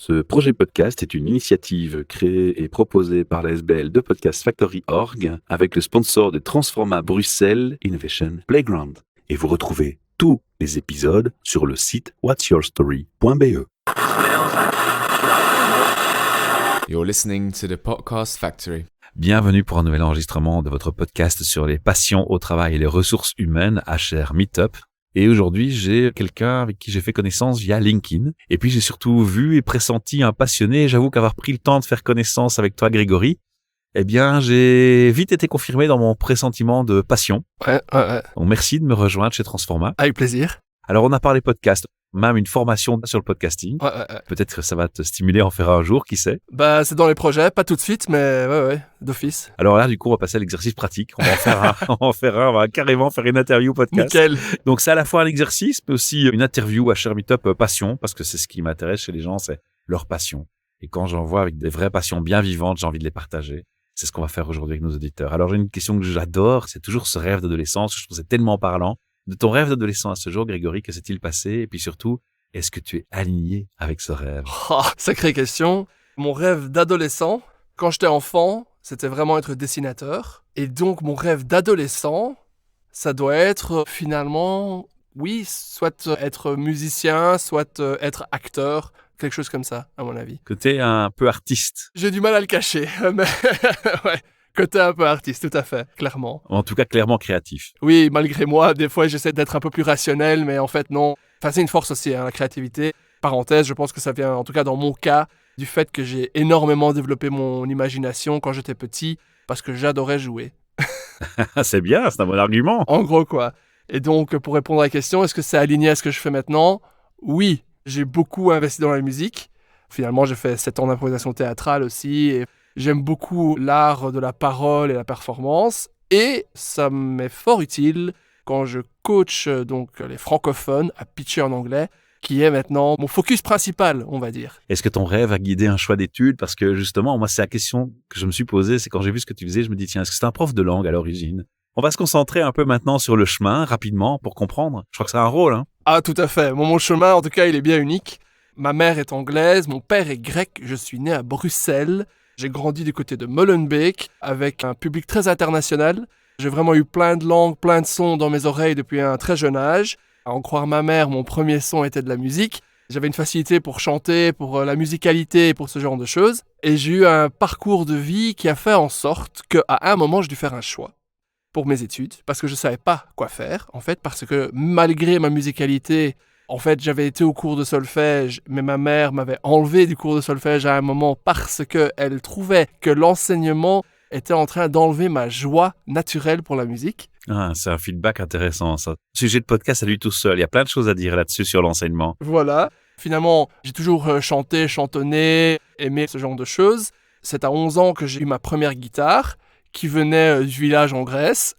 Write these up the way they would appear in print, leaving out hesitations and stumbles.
Ce projet podcast est une initiative créée et proposée par la SBL de Podcast Factory Org avec le sponsor de Transforma Bruxelles Innovation Playground. Et vous retrouvez tous les épisodes sur le site whatsyourstory.be. You're listening to the Podcast Factory. Bienvenue pour un nouvel enregistrement de votre podcast sur les passions au travail et les ressources humaines, HR Meetup. Et aujourd'hui, j'ai quelqu'un avec qui j'ai fait connaissance via LinkedIn. Et puis, j'ai surtout vu et pressenti un passionné. J'avoue qu'avoir pris le temps de faire connaissance avec toi, Grégory, eh bien, j'ai vite été confirmé dans mon pressentiment de passion. Ouais. Donc, merci de me rejoindre chez Transforma. Avec plaisir. Alors, on a parlé podcast, même une formation sur le podcasting. Ouais. Peut-être que ça va te stimuler à en faire un jour, qui sait. Bah, c'est dans les projets, pas tout de suite, mais ouais, d'office. Alors là, du coup, on va passer à l'exercice pratique. On va carrément faire une interview podcast. Nickel. Donc, c'est à la fois un exercice, mais aussi une interview à HR Meetup passion, parce que c'est ce qui m'intéresse chez les gens, c'est leur passion. Et quand j'en vois avec des vraies passions bien vivantes, j'ai envie de les partager. C'est ce qu'on va faire aujourd'hui avec nos auditeurs. Alors, j'ai une question que j'adore, c'est toujours ce rêve d'adolescence. Je trouve que c'est tellement parlant. De ton rêve d'adolescent à ce jour, Grégory, que s'est-il passé? Et puis surtout, est-ce que tu es aligné avec ce rêve? Oh, sacrée question. Mon rêve d'adolescent, quand j'étais enfant, c'était vraiment être dessinateur. Et donc, mon rêve d'adolescent, ça doit être finalement, oui, soit être musicien, soit être acteur, quelque chose comme ça, à mon avis. Côté un peu artiste. J'ai du mal à le cacher, mais ouais. Côté un peu artiste, tout à fait, clairement. En tout cas, clairement créatif. Oui, malgré moi, des fois, j'essaie d'être un peu plus rationnel, mais en fait, non. Enfin, c'est une force aussi, la créativité. Parenthèse, je pense que ça vient, en tout cas dans mon cas, du fait que j'ai énormément développé mon imagination quand j'étais petit, parce que j'adorais jouer. C'est bien, c'est un bon argument. En gros, quoi. Et donc, pour répondre à la question, est-ce que c'est aligné à ce que je fais maintenant? Oui, j'ai beaucoup investi dans la musique. Finalement, j'ai fait 7 ans d'improvisation théâtrale aussi, et j'aime beaucoup l'art de la parole et la performance, et ça m'est fort utile quand je coach donc les francophones à pitcher en anglais, qui est maintenant mon focus principal, on va dire. Est-ce que ton rêve a guidé un choix d'études? Parce que justement, moi, c'est la question que je me suis posée, c'est quand j'ai vu ce que tu faisais, je me dis, tiens, est-ce que c'est un prof de langue à l'origine? On va se concentrer un peu maintenant sur le chemin, rapidement, pour comprendre. Je crois que ça a un rôle, hein? Ah, tout à fait. Mon chemin, en tout cas, il est bien unique. Ma mère est anglaise, mon père est grec, je suis né à Bruxelles. J'ai grandi du côté de Molenbeek, avec un public très international. J'ai vraiment eu plein de langues, plein de sons dans mes oreilles depuis un très jeune âge. À en croire ma mère, mon premier son était de la musique. J'avais une facilité pour chanter, pour la musicalité, pour ce genre de choses. Et j'ai eu un parcours de vie qui a fait en sorte qu'à un moment, j'ai dû faire un choix pour mes études, parce que je ne savais pas quoi faire, en fait, parce que malgré ma musicalité, en fait, j'avais été au cours de solfège, mais ma mère m'avait enlevé du cours de solfège à un moment parce qu'elle trouvait que l'enseignement était en train d'enlever ma joie naturelle pour la musique. Ah, c'est un feedback intéressant, ça. Le sujet de podcast à lui tout seul. Il y a plein de choses à dire là-dessus sur l'enseignement. Voilà. Finalement, j'ai toujours chanté, chantonné, aimé ce genre de choses. C'est à 11 ans que j'ai eu ma première guitare, qui venait du village en Grèce,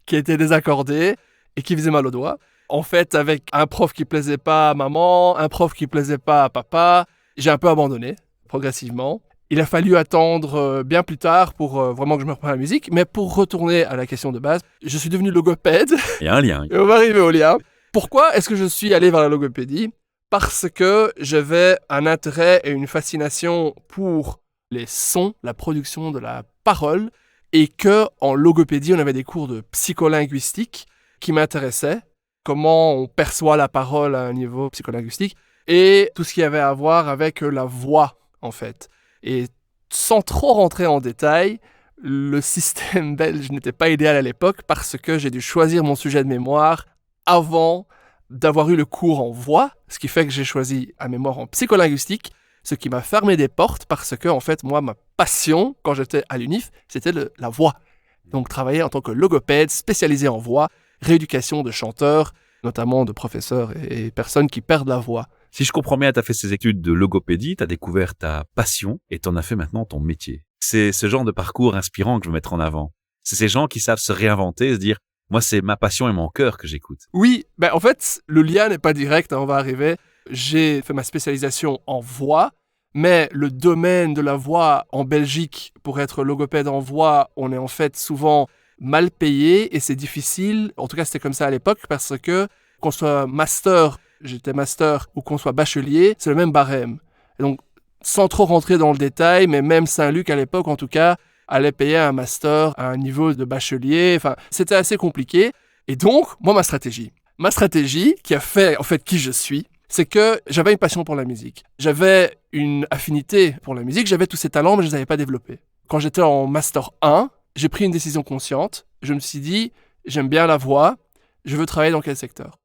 qui était désaccordée et qui faisait mal aux doigts. En fait, avec un prof qui plaisait pas à maman, un prof qui plaisait pas à papa, j'ai un peu abandonné, progressivement. Il a fallu attendre bien plus tard pour vraiment que je me reprenne la musique. Mais pour retourner à la question de base, je suis devenu logopède. Il y a un lien. Et on va arriver au lien. Pourquoi est-ce que je suis allé vers la logopédie? Parce que j'avais un intérêt et une fascination pour les sons, la production de la parole, et que en logopédie, on avait des cours de psycholinguistique qui m'intéressaient. Comment on perçoit la parole à un niveau psycholinguistique, et tout ce qui avait à voir avec la voix, en fait. Et sans trop rentrer en détail, le système belge n'était pas idéal à l'époque parce que j'ai dû choisir mon sujet de mémoire avant d'avoir eu le cours en voix, ce qui fait que j'ai choisi un mémoire en psycholinguistique, ce qui m'a fermé des portes parce que, en fait, moi, ma passion, quand j'étais à l'UNIF, c'était la voix. Donc, travailler en tant que logopède spécialisé en voix, rééducation de chanteurs, notamment de professeurs et personnes qui perdent la voix. Si je comprends bien, tu as fait ces études de logopédie, tu as découvert ta passion et tu en as fait maintenant ton métier. C'est ce genre de parcours inspirant que je veux mettre en avant. C'est ces gens qui savent se réinventer, se dire « moi, c'est ma passion et mon cœur que j'écoute ». Oui, en fait, le lien n'est pas direct, on va arriver. J'ai fait ma spécialisation en voix, mais le domaine de la voix en Belgique, pour être logopède en voix, on est en fait souvent mal payé et c'est difficile, en tout cas c'était comme ça à l'époque, parce que qu'on soit master, j'étais master, ou qu'on soit bachelier, c'est le même barème. Et donc, sans trop rentrer dans le détail, mais même Saint-Luc à l'époque, en tout cas, allait payer un master à un niveau de bachelier. Enfin, c'était assez compliqué. Et donc, moi, ma stratégie qui a fait, en fait, qui je suis, c'est que j'avais une passion pour la musique. J'avais une affinité pour la musique, j'avais tous ces talents, mais je ne les avais pas développés. Quand j'étais en Master 1, j'ai pris une décision consciente. Je me suis dit, j'aime bien la voix, je veux travailler dans quel secteur ?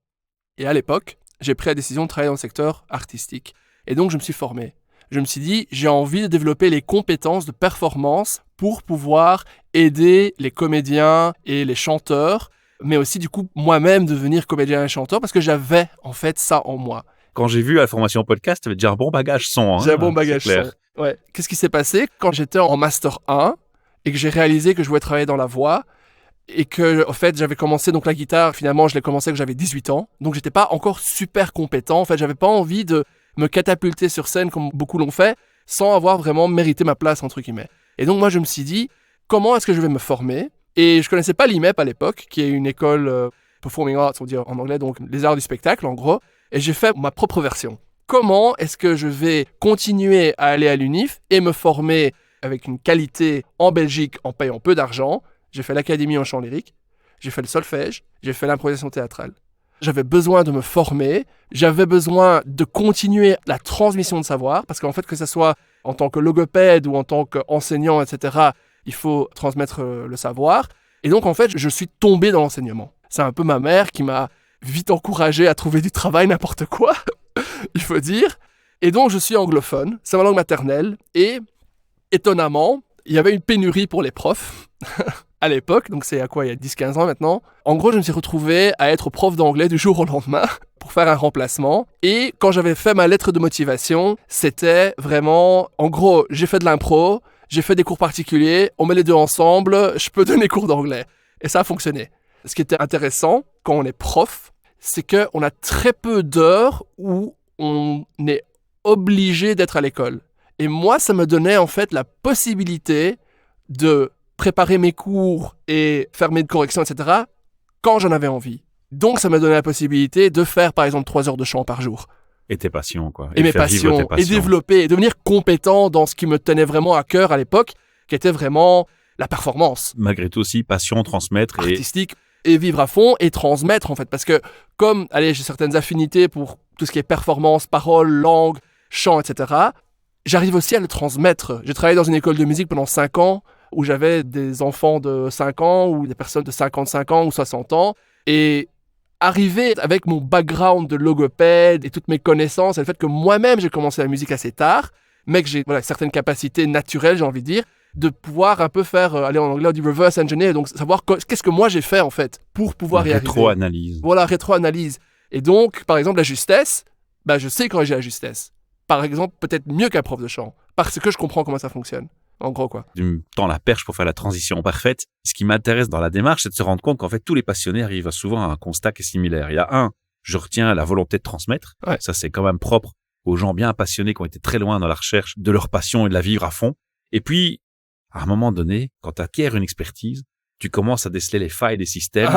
Et à l'époque, j'ai pris la décision de travailler dans le secteur artistique. Et donc, je me suis formé. Je me suis dit, j'ai envie de développer les compétences de performance pour pouvoir aider les comédiens et les chanteurs, mais aussi, du coup, moi-même devenir comédien et chanteur, parce que j'avais, en fait, ça en moi. Quand j'ai vu la formation podcast, tu avais déjà un bon bagage son. Hein, j'ai un bon bagage c'est clair. son. Ouais. Qu'est-ce qui s'est passé quand j'étais en Master 1 et que j'ai réalisé que je voulais travailler dans la voix et que, en fait, j'avais commencé donc la guitare, finalement, je l'ai commencé quand j'avais 18 ans. Donc, j'étais pas encore super compétent. En fait, j'avais pas envie de me catapulter sur scène comme beaucoup l'ont fait sans avoir vraiment mérité ma place, entre guillemets. Et donc, moi, je me suis dit, comment est-ce que je vais me former ? Et je connaissais pas l'IMEP à l'époque, qui est une école Performing Arts, on dit en anglais, donc les arts du spectacle, en gros. Et j'ai fait ma propre version. Comment est-ce que je vais continuer à aller à l'UNIF et me former avec une qualité en Belgique en payant peu d'argent ? J'ai fait l'académie en chant lyrique, j'ai fait le solfège, j'ai fait l'improvisation théâtrale. J'avais besoin de me former, j'avais besoin de continuer la transmission de savoir, parce qu'en fait, que ce soit en tant que logopède ou en tant qu'enseignant, etc., il faut transmettre le savoir. Et donc, en fait, je suis tombé dans l'enseignement. C'est un peu ma mère qui m'a vite encouragé à trouver du travail, n'importe quoi, il faut dire. Et donc, je suis anglophone, c'est ma langue maternelle. Et étonnamment, il y avait une pénurie pour les profs à l'époque. Donc, c'est à quoi, il y a 10-15 ans maintenant. En gros, je me suis retrouvé à être prof d'anglais du jour au lendemain pour faire un remplacement. Et quand j'avais fait ma lettre de motivation, c'était vraiment, en gros, j'ai fait de l'impro, j'ai fait des cours particuliers, on met les deux ensemble, je peux donner cours d'anglais. Et ça a fonctionné. Ce qui était intéressant, quand on est prof, c'est qu'on a très peu d'heures où on est obligé d'être à l'école. Et moi, ça me donnait en fait la possibilité de préparer mes cours et faire mes corrections, etc., quand j'en avais envie. Donc, ça me donnait la possibilité de faire, par exemple, 3 heures de chant par jour. Et tes passions, quoi. Et mes passions, et développer, et devenir compétent dans ce qui me tenait vraiment à cœur à l'époque, qui était vraiment la performance. Malgré tout aussi, passion, transmettre artistique. Et vivre à fond et transmettre, en fait. Parce que, comme, j'ai certaines affinités pour tout ce qui est performance, parole, langue, chant, etc., j'arrive aussi à le transmettre. J'ai travaillé dans une école de musique pendant 5 ans, où j'avais des enfants de 5 ans, ou des personnes de 55 ans ou 60 ans. Et arriver avec mon background de logopède et toutes mes connaissances, et le fait que moi-même, j'ai commencé la musique assez tard, mais que j'ai certaines capacités naturelles, j'ai envie de dire, de pouvoir un peu faire, aller en anglais, du reverse engineer, donc savoir qu'est-ce que moi j'ai fait en fait pour pouvoir y arriver. Rétro-analyse. Voilà, rétro-analyse. Et donc, par exemple, la justesse, je sais corriger la justesse. Par exemple, peut-être mieux qu'un prof de chant, parce que je comprends comment ça fonctionne. En gros, quoi. Tu me tends la perche pour faire la transition parfaite. Ce qui m'intéresse dans la démarche, c'est de se rendre compte qu'en fait, tous les passionnés arrivent souvent à un constat qui est similaire. Il y a je retiens la volonté de transmettre. Ouais. Ça, c'est quand même propre aux gens bien passionnés qui ont été très loin dans la recherche de leur passion et de la vivre à fond. Et puis, à un moment donné, quand tu acquiers une expertise, tu commences à déceler les failles des systèmes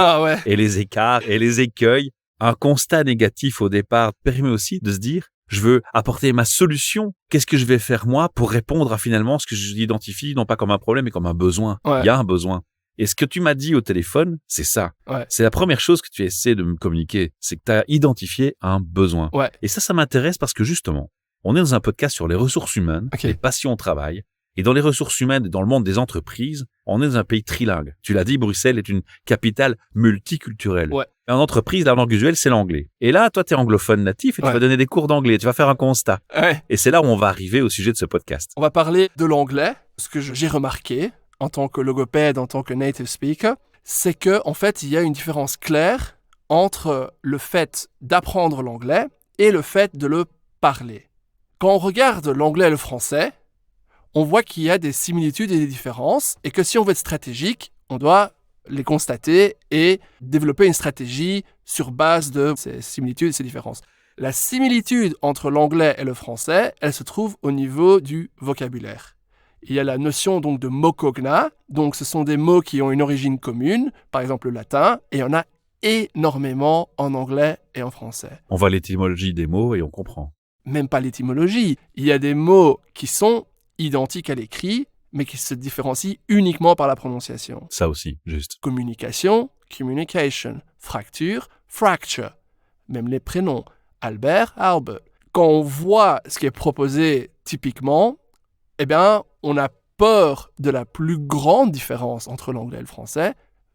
et les écarts et les écueils. Un constat négatif au départ permet aussi de se dire, je veux apporter ma solution. Qu'est-ce que je vais faire moi pour répondre à finalement ce que j'identifie, non pas comme un problème, mais comme un besoin. Ouais. Il y a un besoin. Et ce que tu m'as dit au téléphone, c'est ça. Ouais. C'est la première chose que tu essaies de me communiquer. C'est que tu as identifié un besoin. Ouais. Et ça m'intéresse parce que justement, on est dans un podcast sur les ressources humaines, les passions au travail. Et dans les ressources humaines et dans le monde des entreprises, on est dans un pays trilingue. Tu l'as dit, Bruxelles est une capitale multiculturelle. Ouais. Et en entreprise, la langue usuelle, c'est l'anglais. Et là, toi, tu es anglophone natif et tu vas donner des cours d'anglais. Tu vas faire un constat. Ouais. Et c'est là où on va arriver au sujet de ce podcast. On va parler de l'anglais. Ce que j'ai remarqué en tant que logopède, en tant que native speaker, c'est que en fait, il y a une différence claire entre le fait d'apprendre l'anglais et le fait de le parler. Quand on regarde l'anglais et le français, on voit qu'il y a des similitudes et des différences, et que si on veut être stratégique, on doit les constater et développer une stratégie sur base de ces similitudes et ces différences. La similitude entre l'anglais et le français, elle se trouve au niveau du vocabulaire. Il y a la notion donc de mots cognats, donc ce sont des mots qui ont une origine commune, par exemple le latin, et il y en a énormément en anglais et en français. On voit l'étymologie des mots et on comprend. même pas l'étymologie. Il y a des mots qui sont identiques à l'écrit, mais qui se différencient uniquement par la prononciation. Ça aussi, juste. Communication, communication. Fracture, fracture. Même les prénoms. Albert, Albert. Quand on voit ce qui est proposé typiquement, eh bien, on a peur de la plus grande différence entre l'anglais et le français,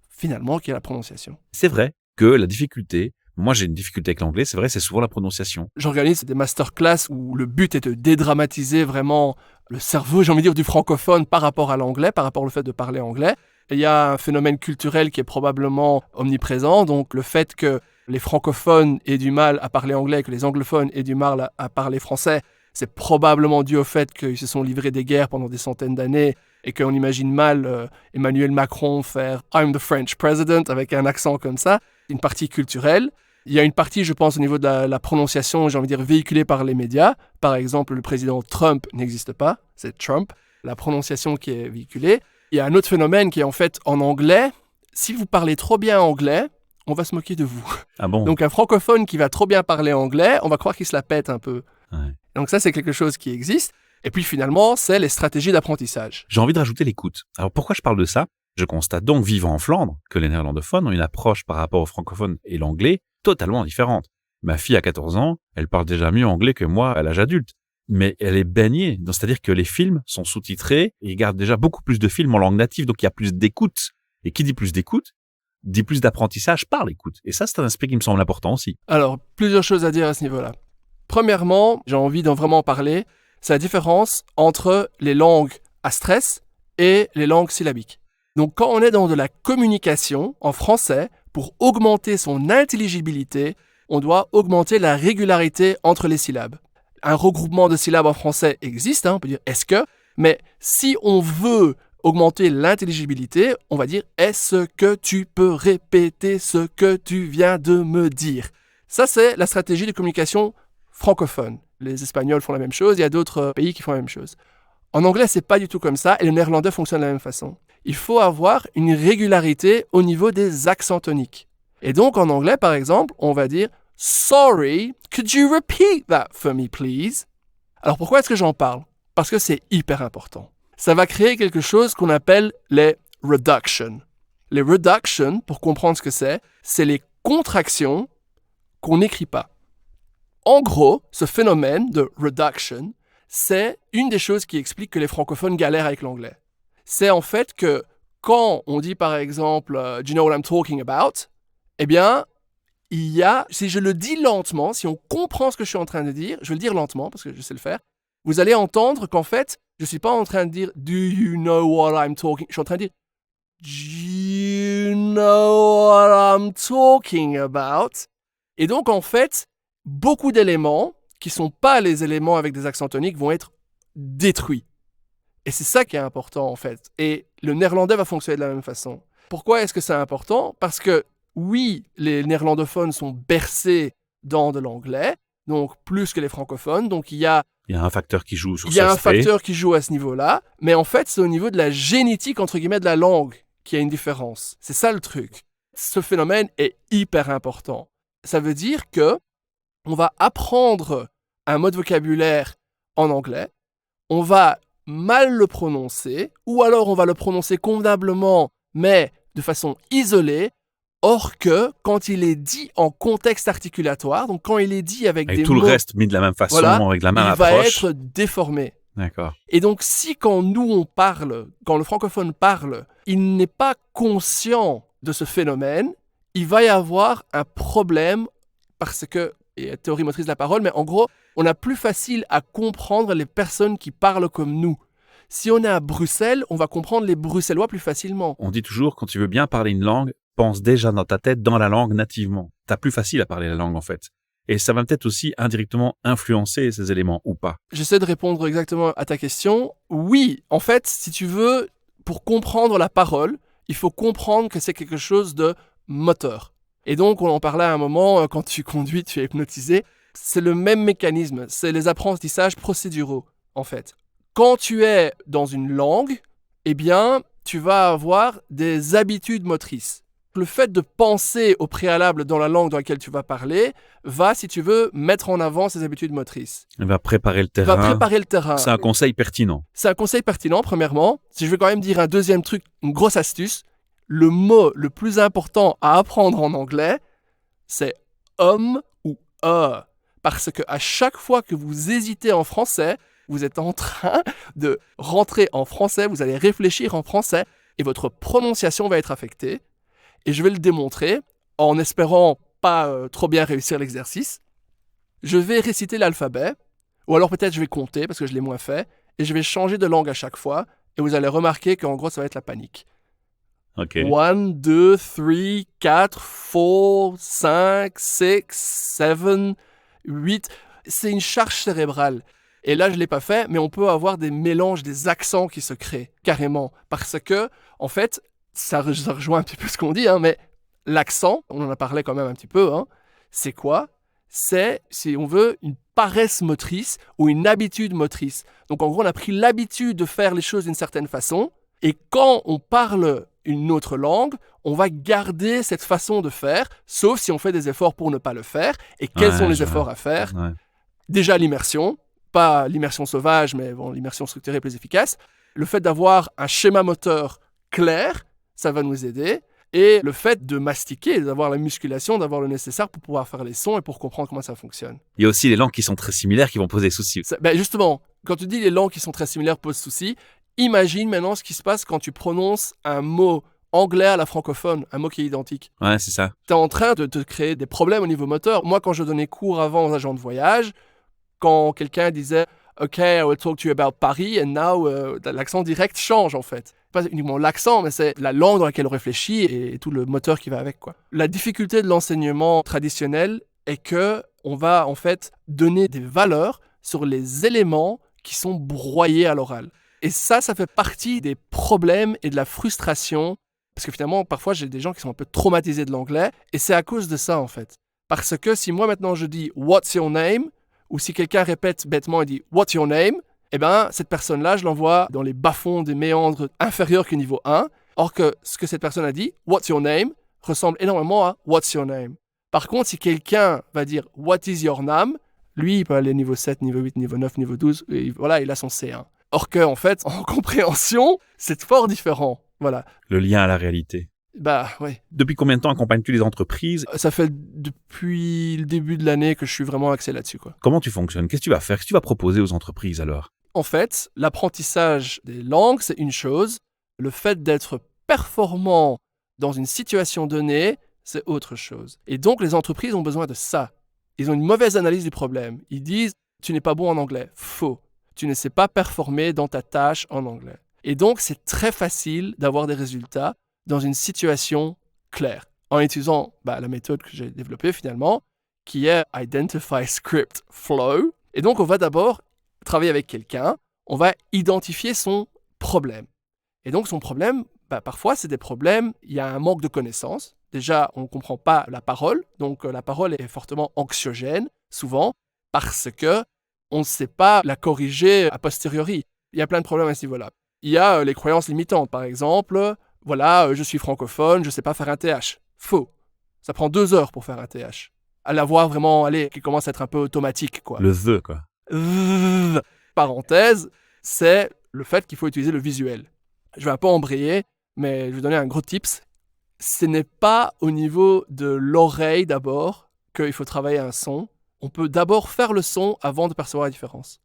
finalement, qui est la prononciation. C'est vrai que la difficulté, moi j'ai une difficulté avec l'anglais, c'est vrai, c'est souvent la prononciation. J'organise des masterclass où le but est de dédramatiser vraiment le cerveau, j'ai envie de dire, du francophone par rapport à l'anglais, par rapport au fait de parler anglais. Et il y a un phénomène culturel qui est probablement omniprésent, donc le fait que les francophones aient du mal à parler anglais, que les anglophones aient du mal à parler français, c'est probablement dû au fait qu'ils se sont livrés des guerres pendant des centaines d'années et qu'on imagine mal Emmanuel Macron faire « I'm the French President » avec un accent comme ça. Une partie culturelle. Il y a une partie, je pense, au niveau de la prononciation, j'ai envie de dire, véhiculée par les médias. Par exemple, le président Trump n'existe pas, c'est Trump. La prononciation qui est véhiculée. Il y a un autre phénomène qui est en fait en anglais. Si vous parlez trop bien anglais, on va se moquer de vous. Ah bon? Donc un francophone qui va trop bien parler anglais, on va croire qu'il se la pète un peu. Ouais. Donc ça, c'est quelque chose qui existe. Et puis finalement, c'est les stratégies d'apprentissage. J'ai envie de rajouter l'écoute. Alors pourquoi je parle de ça? Je constate donc, vivant en Flandre, que les néerlandophones ont une approche par rapport aux francophones et l'anglais totalement différente. Ma fille a 14 ans, elle parle déjà mieux anglais que moi à l'âge adulte. Mais elle est baignée, c'est-à-dire que les films sont sous-titrés et ils gardent déjà beaucoup plus de films en langue native, donc il y a plus d'écoute. Et qui dit plus d'écoute, dit plus d'apprentissage par l'écoute. Et ça, c'est un aspect qui me semble important aussi. Alors, plusieurs choses à dire à ce niveau-là. Premièrement, j'ai envie d'en vraiment parler, c'est la différence entre les langues à stress et les langues syllabiques. Donc, quand on est dans de la communication en français, pour augmenter son intelligibilité, on doit augmenter la régularité entre les syllabes. Un regroupement de syllabes en français existe, on peut dire « est-ce que », mais si on veut augmenter l'intelligibilité, on va dire « est-ce que tu peux répéter ce que tu viens de me dire ?» Ça, c'est la stratégie de communication francophone. Les Espagnols font la même chose, il y a d'autres pays qui font la même chose. En anglais, c'est pas du tout comme ça, et le néerlandais fonctionne de la même façon. Il faut avoir une régularité au niveau des accents toniques. Et donc, en anglais, par exemple, on va dire « Sorry, could you repeat that for me, please ?» Alors, pourquoi est-ce que j'en parle? Parce que c'est hyper important. Ça va créer quelque chose qu'on appelle les reductions. Les reductions, pour comprendre ce que c'est les contractions qu'on n'écrit pas. En gros, ce phénomène de reduction, c'est une des choses qui explique que les francophones galèrent avec l'anglais. C'est en fait que quand on dit par exemple « Do you know what I'm talking about ?» Eh bien, il y a, si je le dis lentement, si on comprend ce que je suis en train de dire, je vais le dire lentement parce que je sais le faire, vous allez entendre qu'en fait, je ne suis pas en train de dire « Do you know what I'm talking ?» Je suis en train de dire « Do you know what I'm talking about ?» Et donc, en fait, beaucoup d'éléments qui ne sont pas les éléments avec des accents toniques vont être détruits. Et c'est ça qui est important, en fait. Et le néerlandais va fonctionner de la même façon. Pourquoi est-ce que c'est important? Parce que, oui, les néerlandophones sont bercés dans de l'anglais, donc plus que les francophones. Donc, il y a un facteur qui joue sur Il y a cet un aspect. facteur qui joue à ce niveau-là, mais en fait, c'est au niveau de la génétique, entre guillemets, de la langue qu'il y a une différence. C'est ça le truc. Ce phénomène est hyper important. Ça veut dire que on va apprendre un mot de vocabulaire en anglais, on va mal le prononcer, ou alors on va le prononcer convenablement, mais de façon isolée, or que quand il est dit en contexte articulatoire, donc quand il est dit avec des mots... Et tout le reste mis de la même façon, voilà, avec la même il approche. va être déformé. D'accord. Et donc, si quand nous on parle, quand le francophone parle, il n'est pas conscient de ce phénomène, il va y avoir un problème parce que, il y a théorie motrice de la parole, mais en gros, on a plus facile à comprendre les personnes qui parlent comme nous. Si on est à Bruxelles, on va comprendre les Bruxellois plus facilement. On dit toujours, quand tu veux bien parler une langue, pense déjà dans ta tête dans la langue nativement. T'as plus facile à parler la langue, en fait. Et ça va peut-être aussi indirectement influencer ces éléments, ou pas. J'essaie de répondre exactement à ta question. Oui, en fait, si tu veux, pour comprendre la parole, il faut comprendre que c'est quelque chose de moteur. Et donc, on en parlait à un moment, quand tu conduis, tu es hypnotisé. C'est le même mécanisme, c'est les apprentissages procéduraux, en fait. Quand tu es dans une langue, eh bien, tu vas avoir des habitudes motrices. Le fait de penser au préalable dans la langue dans laquelle tu vas parler va, si tu veux, mettre en avant ses habitudes motrices. Il va préparer le terrain. Va préparer le terrain. C'est un conseil pertinent. C'est un conseil pertinent, premièrement. Si je vais quand même dire un deuxième truc, une grosse astuce, le mot le plus important à apprendre en anglais, c'est ou parce que à chaque fois que vous hésitez en français, vous êtes en train de rentrer en français, vous allez réfléchir en français et votre prononciation va être affectée. Et je vais le démontrer en espérant pas trop bien réussir l'exercice. Je vais réciter l'alphabet, ou alors peut-être je vais compter parce que je l'ai moins fait, et je vais changer de langue à chaque fois, et vous allez remarquer qu'en gros ça va être la panique. Ok. 1, 2, 3, 4, 4, 5, 6, 7, 8. C'est une charge cérébrale. Et là, je ne l'ai pas fait, mais on peut avoir des mélanges, des accents qui se créent, carrément. Parce que, en fait, ça rejoint un petit peu ce qu'on dit, mais l'accent, on en a parlé quand même un petit peu, c'est quoi ? C'est, si on veut, une paresse motrice ou une habitude motrice. Donc, en gros, on a pris l'habitude de faire les choses d'une certaine façon, et quand on parle une autre langue, on va garder cette façon de faire, sauf si on fait des efforts pour ne pas le faire. Et quels sont les efforts à faire ? Déjà l'immersion, pas l'immersion sauvage, mais bon, l'immersion structurée est plus efficace. Le fait d'avoir un schéma moteur clair, ça va nous aider. Et le fait de mastiquer, d'avoir la musculation, d'avoir le nécessaire pour pouvoir faire les sons et pour comprendre comment ça fonctionne. Il y a aussi les langues qui sont très similaires qui vont poser souci. Justement, quand tu dis les langues qui sont très similaires posent souci, imagine maintenant ce qui se passe quand tu prononces un mot anglais à la francophone, un mot qui est identique. Ouais, c'est ça. Tu es en train de te créer des problèmes au niveau moteur. Moi, quand je donnais cours avant aux agents de voyage, quand quelqu'un disait « OK, I will talk to you about Paris » and now, l'accent direct change en fait. Pas uniquement l'accent, mais c'est la langue dans laquelle on réfléchit et tout le moteur qui va avec, quoi. La difficulté de l'enseignement traditionnel est que on va en fait donner des valeurs sur les éléments qui sont broyés à l'oral. Et ça fait partie des problèmes et de la frustration. Parce que finalement, parfois, j'ai des gens qui sont un peu traumatisés de l'anglais. Et c'est à cause de ça, en fait. Parce que si moi, maintenant, je dis « What's your name ?» ou si quelqu'un répète bêtement et dit « What's your name ?» eh bien, cette personne-là, je l'envoie dans les bas-fonds des méandres inférieurs que niveau 1. Or que ce que cette personne a dit « What's your name ?» ressemble énormément à « What's your name ?» Par contre, si quelqu'un va dire « What is your name ?» lui, il peut aller niveau 7, niveau 8, niveau 9, niveau 12. Et voilà, il a son C1. Or que, en fait, en compréhension, c'est fort différent. Voilà. Le lien à la réalité. Oui. Depuis combien de temps accompagnes-tu les entreprises ? Ça fait depuis le début de l'année que je suis vraiment axé là-dessus, quoi. Comment tu fonctionnes ? Qu'est-ce que tu vas faire ? Qu'est-ce que tu vas proposer aux entreprises alors ? En fait, l'apprentissage des langues, c'est une chose. Le fait d'être performant dans une situation donnée, c'est autre chose. Et donc, les entreprises ont besoin de ça. Ils ont une mauvaise analyse du problème. Ils disent « Tu n'es pas bon en anglais ». Faux. Tu ne sais pas performer dans ta tâche en anglais. Et donc, c'est très facile d'avoir des résultats dans une situation claire, en utilisant la méthode que j'ai développée finalement, qui est Identify Script Flow. Et donc, on va d'abord travailler avec quelqu'un, on va identifier son problème. Et donc, son problème, parfois, c'est des problèmes, il y a un manque de connaissances. Déjà, on ne comprend pas la parole, donc la parole est fortement anxiogène, souvent, parce que on ne sait pas la corriger a posteriori. Il y a plein de problèmes à ce niveau-là. Il y a les croyances limitantes, par exemple. Voilà, je suis francophone, je ne sais pas faire un TH. Faux. Ça prend 2 heures pour faire un TH. À l'avoir vraiment, qui commence à être un peu automatique, quoi. Le the, quoi. Parenthèse, c'est le fait qu'il faut utiliser le visuel. Je vais un peu embrayer, mais je vais vous donner un gros tips. Ce n'est pas au niveau de l'oreille d'abord qu'il faut travailler un son. On peut d'abord faire le son avant de percevoir la différence.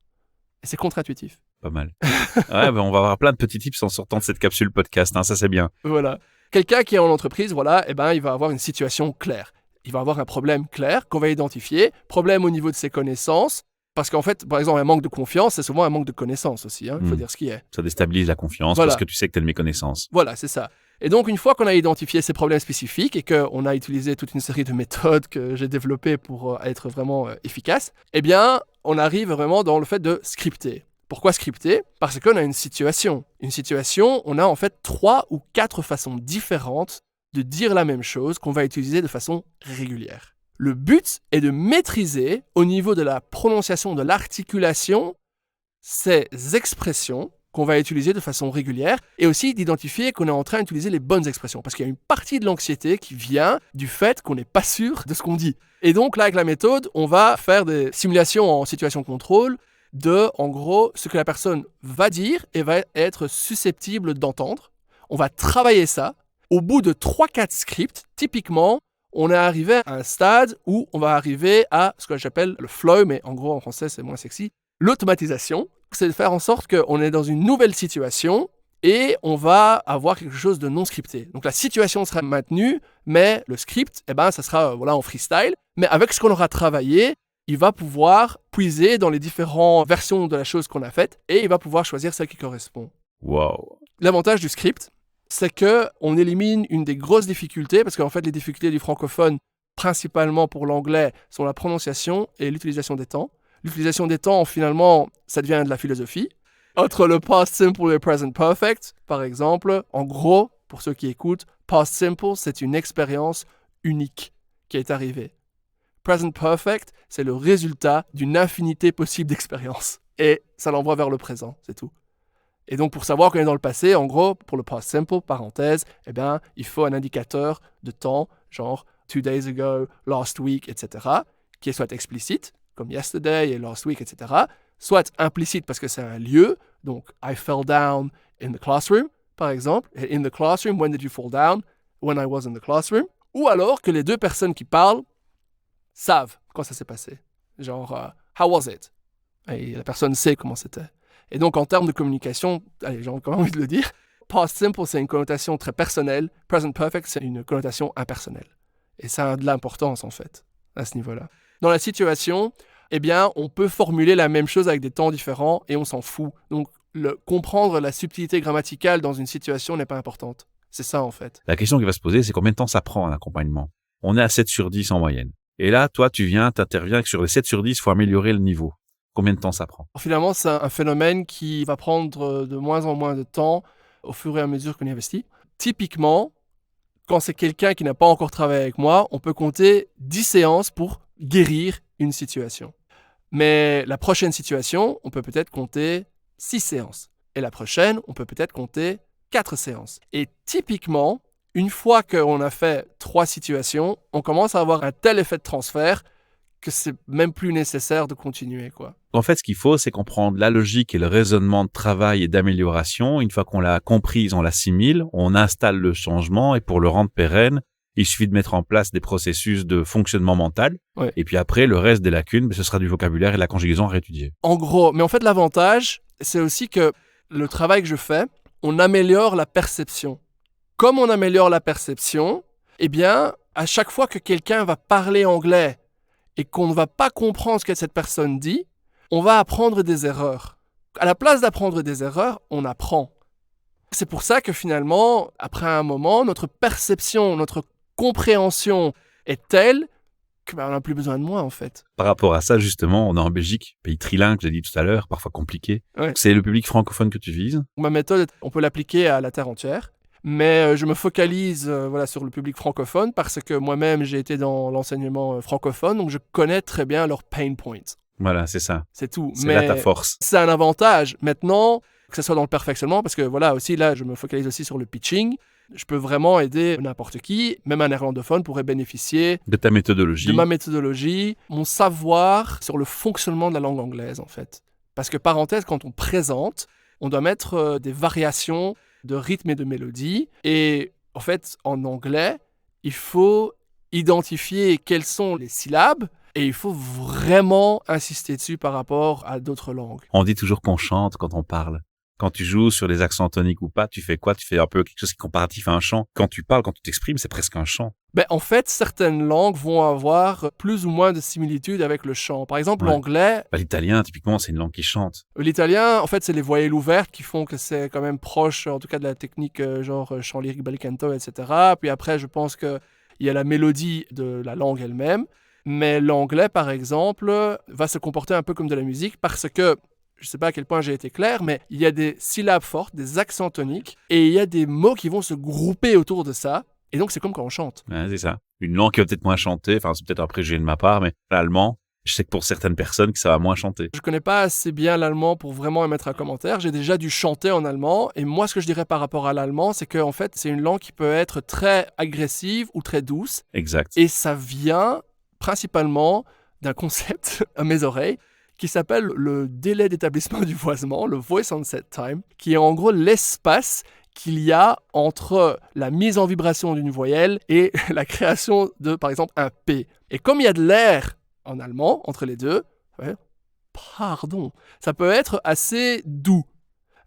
Et c'est contre-intuitif. Pas mal. Ouais, on va avoir plein de petits tips en sortant de cette capsule podcast, ça c'est bien. Voilà. Quelqu'un qui est en entreprise, il va avoir une situation claire. Il va avoir un problème clair qu'on va identifier. Problème au niveau de ses connaissances. Parce qu'en fait, par exemple, un manque de confiance, c'est souvent un manque de connaissances aussi. Il faut dire ce qui est. Ça déstabilise la confiance parce que tu sais que tu as de méconnaissance. Voilà, c'est ça. Et donc, une fois qu'on a identifié ces problèmes spécifiques et qu'on a utilisé toute une série de méthodes que j'ai développées pour être vraiment efficace, eh bien, on arrive vraiment dans le fait de scripter. Pourquoi scripter ? Parce qu'on a une situation. Une situation, on a en fait 3 ou 4 façons différentes de dire la même chose qu'on va utiliser de façon régulière. Le but est de maîtriser, au niveau de la prononciation, de l'articulation, ces expressions qu'on va utiliser de façon régulière et aussi d'identifier qu'on est en train d'utiliser les bonnes expressions. Parce qu'il y a une partie de l'anxiété qui vient du fait qu'on n'est pas sûr de ce qu'on dit. Et donc là, avec la méthode, on va faire des simulations en situation contrôle de, en gros, ce que la personne va dire et va être susceptible d'entendre. On va travailler ça. Au bout de 3-4 scripts, typiquement, on est arrivé à un stade où on va arriver à ce que j'appelle le flow, mais en gros, en français, c'est moins sexy. L'automatisation, c'est de faire en sorte qu'on est dans une nouvelle situation et on va avoir quelque chose de non scripté. Donc la situation sera maintenue, mais le script, ça sera en freestyle. Mais avec ce qu'on aura travaillé, il va pouvoir puiser dans les différentes versions de la chose qu'on a faite et il va pouvoir choisir celle qui correspond. Wow. L'avantage du script, c'est qu'on élimine une des grosses difficultés, parce qu'en fait, les difficultés du francophone, principalement pour l'anglais, sont la prononciation et l'utilisation des temps. L'utilisation des temps, finalement, ça devient de la philosophie. Entre le past simple et le present perfect, par exemple, en gros, pour ceux qui écoutent, past simple, c'est une expérience unique qui est arrivée. Present perfect, c'est le résultat d'une infinité possible d'expériences. Et ça l'envoie vers le présent, c'est tout. Et donc, pour savoir qu'on est dans le passé, en gros, pour le past simple, parenthèse, il faut un indicateur de temps, genre 2 days ago, last week, etc., qui est soit explicite, comme yesterday et last week, etc., soit implicite parce que c'est un lieu, donc I fell down in the classroom, par exemple. Et in the classroom, when did you fall down? When I was in the classroom. Ou alors que les deux personnes qui parlent savent quand ça s'est passé. Genre, how was it? Et la personne sait comment c'était. Et donc, en termes de communication, allez, j'ai encore envie de le dire, past simple, c'est une connotation très personnelle. Present perfect, c'est une connotation impersonnelle. Et ça a de l'importance, en fait, à ce niveau-là. Dans la situation, on peut formuler la même chose avec des temps différents et on s'en fout. Donc, comprendre la subtilité grammaticale dans une situation n'est pas importante. C'est ça, en fait. La question qui va se poser, c'est combien de temps ça prend un accompagnement? On est à 7 sur 10 en moyenne. Et là, toi, t'interviens que sur les 7 sur 10, il faut améliorer le niveau. Combien de temps ça prend? Finalement, c'est un phénomène qui va prendre de moins en moins de temps au fur et à mesure qu'on y investit. Typiquement, quand c'est quelqu'un qui n'a pas encore travaillé avec moi, on peut compter 10 séances pour guérir une situation. Mais la prochaine situation, on peut peut-être compter 6 séances. Et la prochaine, on peut peut-être compter 4 séances. Et typiquement, une fois qu'on a fait 3 situations, on commence à avoir un tel effet de transfert que c'est même plus nécessaire de continuer, quoi. En fait, ce qu'il faut, c'est comprendre la logique et le raisonnement de travail et d'amélioration. Une fois qu'on l'a comprise, on l'assimile, on installe le changement et pour le rendre pérenne, il suffit de mettre en place des processus de fonctionnement mental. Ouais. Et puis après, le reste des lacunes, ce sera du vocabulaire et de la conjugaison à réétudier. En gros, mais en fait, l'avantage, c'est aussi que le travail que je fais, on améliore la perception. Comme on améliore la perception, à chaque fois que quelqu'un va parler anglais et qu'on ne va pas comprendre ce que cette personne dit, on va apprendre des erreurs. À la place d'apprendre des erreurs, on apprend. C'est pour ça que finalement, après un moment, notre perception, notre compréhension est telle qu'on n'a plus besoin de moi, en fait. Par rapport à ça, justement, on est en Belgique, pays trilingue, j'ai dit tout à l'heure, parfois compliqué. Ouais. C'est le public francophone que tu vises. Ma méthode, on peut l'appliquer à la terre entière. Mais je me focalise sur le public francophone parce que moi-même, j'ai été dans l'enseignement francophone, donc je connais très bien leurs pain points. Voilà, c'est ça. C'est tout. C'est là ta force. C'est un avantage. Maintenant, que ce soit dans le perfectionnement, parce que aussi là, je me focalise aussi sur le pitching. Je peux vraiment aider n'importe qui, même un néerlandophone pourrait bénéficier de ta méthodologie. De ma méthodologie, mon savoir sur le fonctionnement de la langue anglaise, en fait. Parce que, parenthèse, quand on présente, on doit mettre des variations de rythme et de mélodie. Et en fait, en anglais, il faut identifier quelles sont les syllabes et il faut vraiment insister dessus par rapport à d'autres langues. On dit toujours qu'on chante quand on parle. Quand tu joues sur les accents toniques ou pas, tu fais quoi? Tu fais un peu quelque chose qui est comparatif à un chant. Quand tu parles, quand tu t'exprimes, c'est presque un chant. En fait, certaines langues vont avoir plus ou moins de similitudes avec le chant. Par exemple, l'anglais... L'italien, typiquement, c'est une langue qui chante. L'italien, en fait, c'est les voyelles ouvertes qui font que c'est quand même proche, en tout cas, de la technique genre chant lyrique, bel canto, etc. Puis après, je pense qu'il y a la mélodie de la langue elle-même. Mais l'anglais, par exemple, va se comporter un peu comme de la musique parce que, je ne sais pas à quel point j'ai été clair, mais il y a des syllabes fortes, des accents toniques, et il y a des mots qui vont se grouper autour de ça. Et donc, c'est comme quand on chante. Ouais, c'est ça. Une langue qui va peut-être moins chanter, c'est peut-être un préjugé de ma part, mais l'allemand, Je sais que pour certaines personnes, que ça va moins chanter. Je connais pas assez bien l'allemand pour vraiment émettre un commentaire. J'ai déjà dû chanter en allemand. Et moi, ce que je dirais par rapport à l'allemand, c'est qu'en fait, c'est une langue qui peut être très agressive ou très douce. Exact. Et ça vient principalement d'un concept à mes oreilles qui s'appelle le délai d'établissement du voisement, le voice onset time, qui est en gros l'espace qu'il y a entre la mise en vibration d'une voyelle et la création de, par exemple, un P. Et comme il y a de l'air en allemand, entre les deux, ouais, pardon, ça peut être assez doux.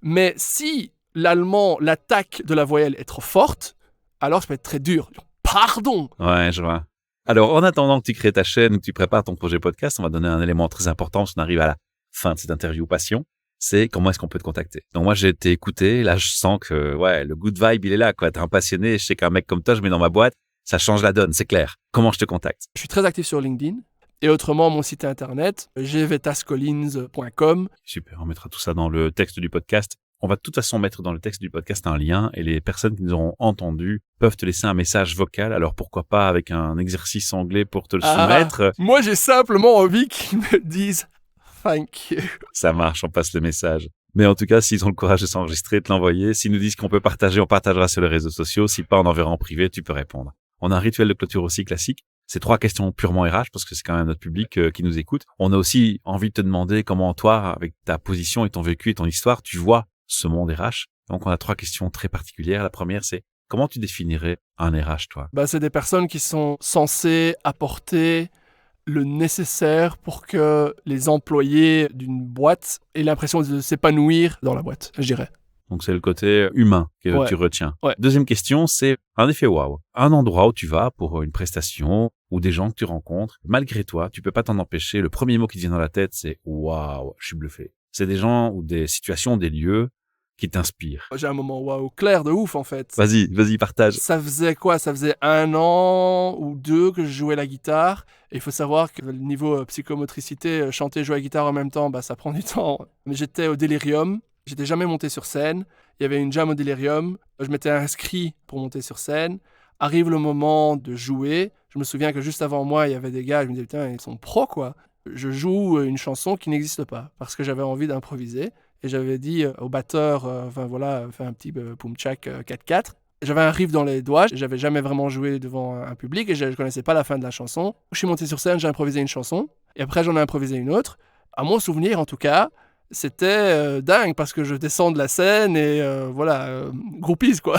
Mais si l'allemand, l'attaque de la voyelle est trop forte, alors ça peut être très dur. Pardon. Ouais, je vois. Alors, en attendant que tu crées ta chaîne, que tu prépares ton projet podcast, on va donner un élément très important parce qu'on arrive à la fin de cette interview passion. C'est comment est-ce qu'on peut te contacter. Donc moi, j'ai été écouté. Là, je sens que ouais, le good vibe, il est là, quoi. T'es un passionné. Je sais qu'un mec comme toi, je mets dans ma boîte, ça change la donne, c'est clair. Comment je te contacte? Je suis très actif sur LinkedIn. Et autrement, mon site internet, gvetascollins.com. Super, on mettra tout ça dans le texte du podcast. On va de toute façon mettre dans le texte du podcast un lien et les personnes qui nous auront entendu peuvent te laisser un message vocal. Alors pourquoi pas avec un exercice anglais pour te le soumettre. Moi, j'ai simplement envie qu'ils me disent « thank you ». Ça marche, on passe le message. Mais en tout cas, s'ils ont le courage de s'enregistrer, de l'envoyer, s'ils nous disent qu'on peut partager, on partagera sur les réseaux sociaux. Si pas, on enverra en privé, tu peux répondre. On a un rituel de clôture aussi classique. C'est 3 questions purement RH parce que c'est quand même notre public qui nous écoute. On a aussi envie de te demander comment toi, avec ta position et ton vécu et ton histoire, tu vois ce monde RH. Donc on a 3 questions très particulières. La première, c'est comment tu définirais un RH, toi? C'est des personnes qui sont censées apporter le nécessaire pour que les employés d'une boîte aient l'impression de s'épanouir dans la boîte, je dirais. Donc c'est le côté humain que tu retiens. Ouais. Deuxième question, c'est un effet waouh. Un endroit où tu vas pour une prestation ou des gens que tu rencontres. Malgré toi, tu peux pas t'en empêcher. Le premier mot qui te vient dans la tête, c'est waouh, je suis bluffé. C'est des gens ou des situations, des lieux qui t'inspirent. J'ai un moment waouh clair de ouf en fait. Vas-y, partage. Ça faisait quoi? Ça faisait 1 an ou 2 que je jouais la guitare. Et il faut savoir que le niveau psychomotricité, chanter et jouer la guitare en même temps, ça prend du temps. Mais j'étais au Delirium. J'étais jamais monté sur scène. Il y avait une jam au Delirium. Je m'étais inscrit pour monter sur scène. Arrive le moment de jouer. Je me souviens que juste avant moi, il y avait des gars. Je me disais, putain, ils sont pros, quoi. Je joue une chanson qui n'existe pas parce que j'avais envie d'improviser. Et j'avais dit au batteur, fais un petit boom-tchak 4-4. J'avais un riff dans les doigts. J'avais jamais vraiment joué devant un public et je ne connaissais pas la fin de la chanson. Je suis monté sur scène, j'ai improvisé une chanson. Et après, j'en ai improvisé une autre. À mon souvenir, en tout cas, c'était dingue parce que je descends de la scène et groupies quoi.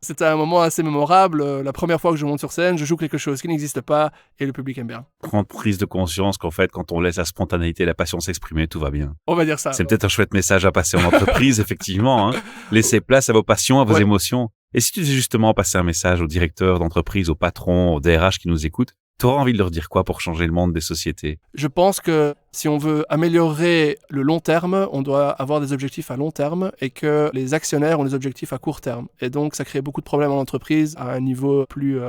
C'était un moment assez mémorable. La première fois que je monte sur scène, je joue quelque chose qui n'existe pas et le public aime bien. Prendre prise de conscience qu'en fait, quand on laisse la spontanéité et la passion s'exprimer, tout va bien. On va dire ça. C'est peut-être un chouette message à passer en entreprise, effectivement. Laissez place à vos passions, à vos émotions. Et si tu devais justement passer un message aux directeurs d'entreprise, aux patrons, aux DRH qui nous écoutent, tu auras envie de leur dire quoi pour changer le monde des sociétés? Je pense que si on veut améliorer le long terme, on doit avoir des objectifs à long terme et que les actionnaires ont des objectifs à court terme. Et donc, ça crée beaucoup de problèmes en entreprise à un niveau plus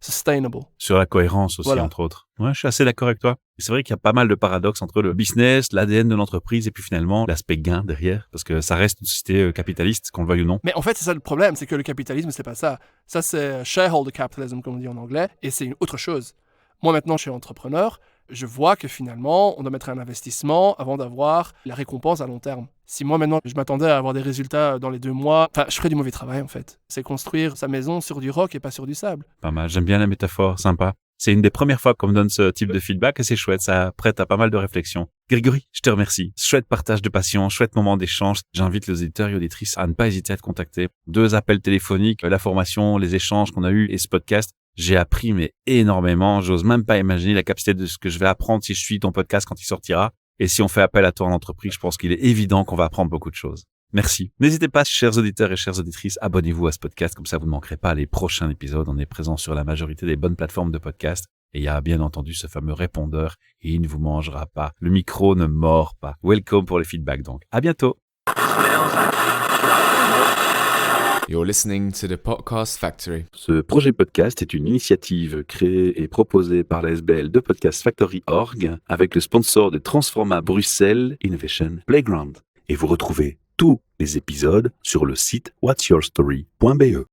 sustainable. Sur la cohérence aussi, entre autres. Ouais, je suis assez d'accord avec toi. Et c'est vrai qu'il y a pas mal de paradoxes entre le business, l'ADN de l'entreprise et puis finalement l'aspect gain derrière. Parce que ça reste une société capitaliste, qu'on le veuille ou non. Mais en fait, c'est ça le problème, c'est que le capitalisme, c'est pas ça. Ça, c'est shareholder capitalism, comme on dit en anglais, et c'est une autre chose. Moi, maintenant, je suis entrepreneur. Je vois que finalement, on doit mettre un investissement avant d'avoir la récompense à long terme. Si moi, maintenant, je m'attendais à avoir des résultats dans les 2 mois, je ferais du mauvais travail, en fait. C'est construire sa maison sur du roc et pas sur du sable. Pas mal. J'aime bien la métaphore. Sympa. C'est une des premières fois qu'on me donne ce type de feedback et c'est chouette. Ça prête à pas mal de réflexions. Grégory, je te remercie. Chouette partage de passion, chouette moment d'échange. J'invite les auditeurs et auditrices à ne pas hésiter à te contacter. 2 appels téléphoniques, la formation, les échanges qu'on a eus et ce podcast. J'ai appris énormément. J'ose même pas imaginer la capacité de ce que je vais apprendre si je suis ton podcast quand il sortira. Et si on fait appel à toi en entreprise, je pense qu'il est évident qu'on va apprendre beaucoup de choses. Merci. N'hésitez pas, chers auditeurs et chères auditrices, abonnez-vous à ce podcast. Comme ça, vous ne manquerez pas les prochains épisodes. On est présent sur la majorité des bonnes plateformes de podcast. Et il y a bien entendu ce fameux répondeur. Et il ne vous mangera pas. Le micro ne mord pas. Welcome pour les feedbacks donc. À bientôt. You're listening to the Podcast Factory. Ce projet podcast est une initiative créée et proposée par la SBL de Podcast Factory Org avec le sponsor de Transforma Bruxelles Innovation Playground. Et vous retrouvez tous les épisodes sur le site whatsyourstory.be.